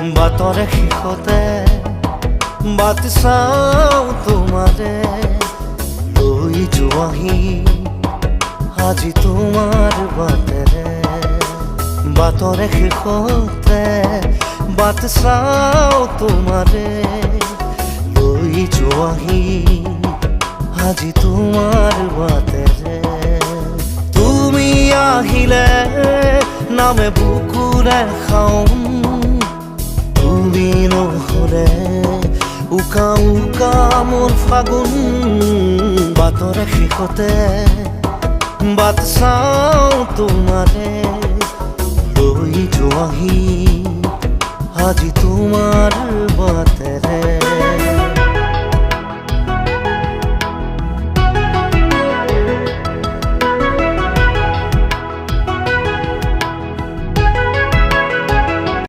বাটৰে শেষতে বাট চাওঁ তোমাৰে লৈ যোৱাহি আজি তোমাৰ বাটেৰে। বাটৰে শেষতে বাট চাওঁ তোমাৰে লৈ যোৱাহি আজি তোমাৰ বাটেৰে। তুমি আহিলে নামে বুকুৰে খাওঁ, তুমি নহ'লে উকা উকা মোৰ ফাগুন। বাটৰে শেষতে বাট চাওঁ তোমাৰে লৈ যোৱাহি আজি তোমাৰ বাট।